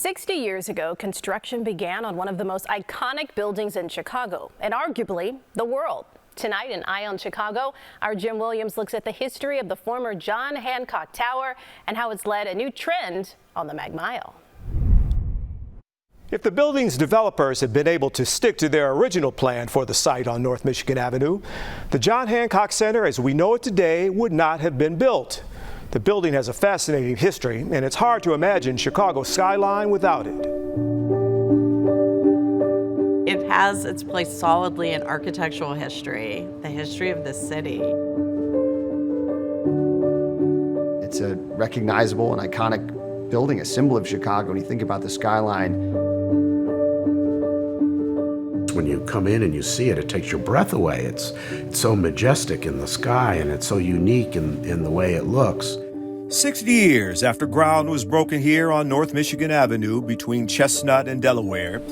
60 years ago, construction began on one of the most iconic buildings in Chicago and arguably the world. Tonight in Eye on Chicago, our Jim Williams looks at the history of the former John Hancock Tower and how it's led a new trend on the Mag Mile. If the building's developers had been able to stick to their original plan for the site on North Michigan Avenue, the John Hancock Center as we know it today would not have been built. The building has a fascinating history, and it's hard to imagine Chicago's skyline without it. It has its place solidly in architectural history, the history of the city. It's a recognizable and iconic building, a symbol of Chicago. When you think about the skyline, when you come in and you see it, it takes your breath away. It's so majestic in the sky, and it's so unique in the way it looks. 60 years after ground was broken here on North Michigan Avenue between Chestnut and Delaware,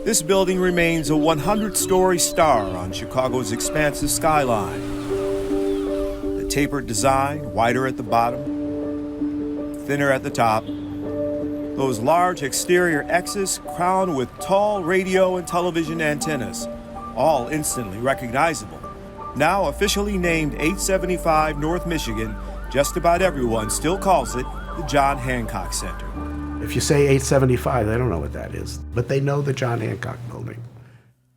this building remains a 100-story star on Chicago's expansive skyline. The tapered design, wider at the bottom, thinner at the top. Those large exterior X's crowned with tall radio and television antennas, all instantly recognizable. Now officially named 875 North Michigan, just about everyone still calls it the John Hancock Center. If you say 875, they don't know what that is, but they know the John Hancock building.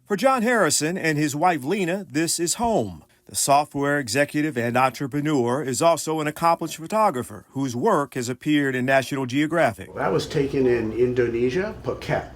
For John Harrison and his wife Lena, this is home. The software executive and entrepreneur is also an accomplished photographer whose work has appeared in National Geographic. That was taken in Indonesia, Phuket,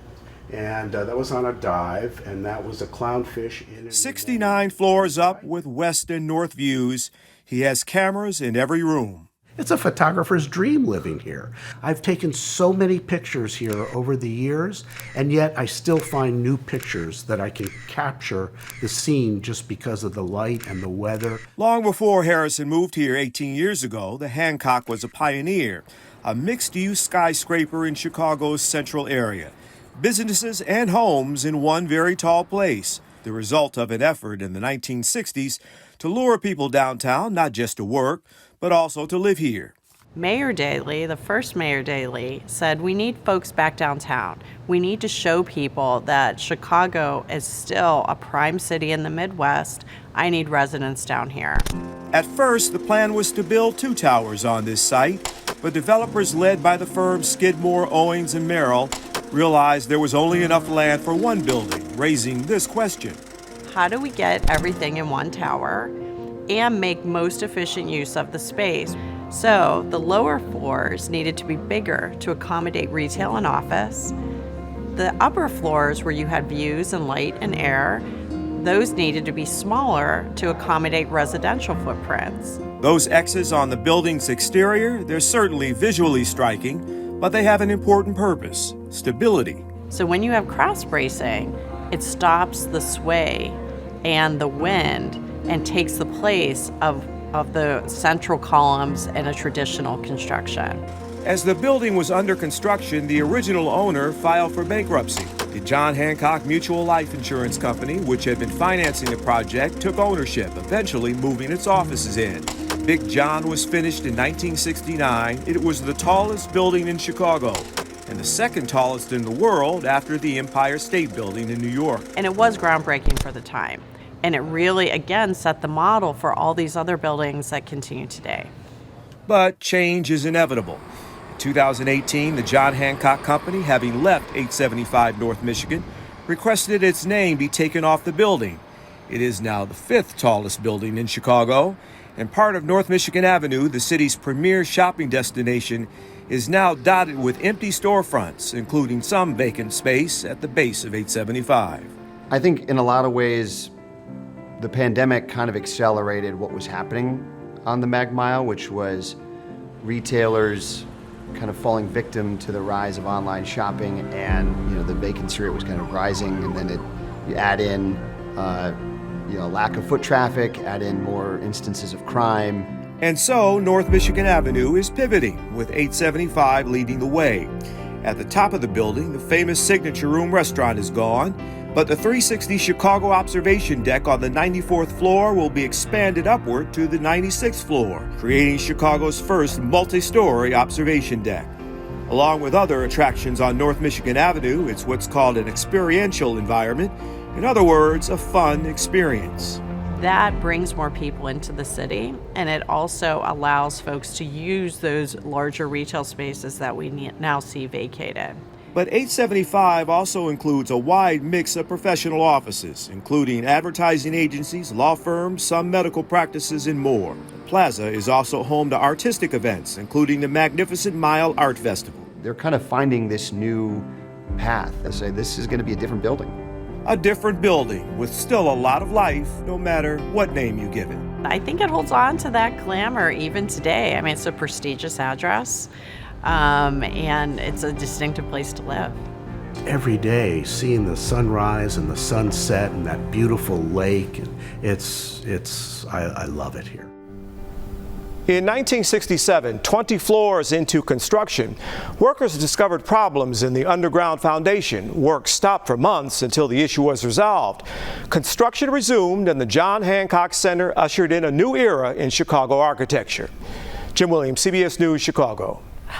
and that was on a dive, and that was a clownfish. 69 floors up with west and north views. He has cameras in every room. It's a photographer's dream living here. I've taken so many pictures here over the years, and yet I still find new pictures that I can capture the scene just because of the light and the weather. Long before Harrison moved here 18 years ago, the Hancock was a pioneer, a mixed-use skyscraper in Chicago's central area. Businesses and homes in one very tall place, the result of an effort in the 1960s to lure people downtown, not just to work, but also to live here. Mayor Daley, the first Mayor Daley, said we need folks back downtown. We need to show people that Chicago is still a prime city in the Midwest. I need residents down here. At first, the plan was to build 2 towers on this site, but developers led by the firm Skidmore, Owings & Merrill realized there was only enough land for one building, raising this question. How do we get everything in one tower and make most efficient use of the space? So the lower floors needed to be bigger to accommodate retail and office. The upper floors where you had views and light and air, those needed to be smaller to accommodate residential footprints. Those X's on the building's exterior, they're certainly visually striking, but they have an important purpose: stability. So when you have cross bracing, it stops the sway and the wind and takes the place of the central columns in a traditional construction. As the building was under construction, the original owner filed for bankruptcy. The John Hancock Mutual Life Insurance Company, which had been financing the project, took ownership, eventually moving its offices in. Big John was finished in 1969. It was the tallest building in Chicago and the second tallest in the world after the Empire State Building in New York. And it was groundbreaking for the time. And it really, again, set the model for all these other buildings that continue today. But change is inevitable. In 2018, the John Hancock Company, having left 875 North Michigan, requested its name be taken off the building. It is now the 5th tallest building in Chicago, and part of North Michigan Avenue, the city's premier shopping destination, is now dotted with empty storefronts, including some vacant space at the base of 875. I think in a lot of ways, the pandemic kind of accelerated what was happening on the Mag Mile, which was retailers kind of falling victim to the rise of online shopping, and the vacancy rate was kind of rising, and then you add in lack of foot traffic, add in more instances of crime. And so North Michigan Avenue is pivoting, with 875 leading the way. At the top of the building, the famous Signature Room restaurant is gone, but the 360 Chicago observation deck on the 94th floor will be expanded upward to the 96th floor, creating Chicago's first multi-story observation deck. Along with other attractions on North Michigan Avenue, it's what's called an experiential environment. In other words, a fun experience. That brings more people into the city, and it also allows folks to use those larger retail spaces that we now see vacated. But 875 also includes a wide mix of professional offices, including advertising agencies, law firms, some medical practices, and more. The plaza is also home to artistic events, including the Magnificent Mile Art Festival. They're kind of finding this new path. They say this is going to be a different building. A different building with still a lot of life, no matter what name you give it. I think it holds on to that glamour even today. I mean, it's a prestigious address, and it's a distinctive place to live. Every day, seeing the sunrise and the sunset and that beautiful lake, I love it here. In 1967, 20 floors into construction, workers discovered problems in the underground foundation. Work stopped for months until the issue was resolved. Construction resumed, and the John Hancock Center ushered in a new era in Chicago architecture. Jim Williams, CBS News, Chicago.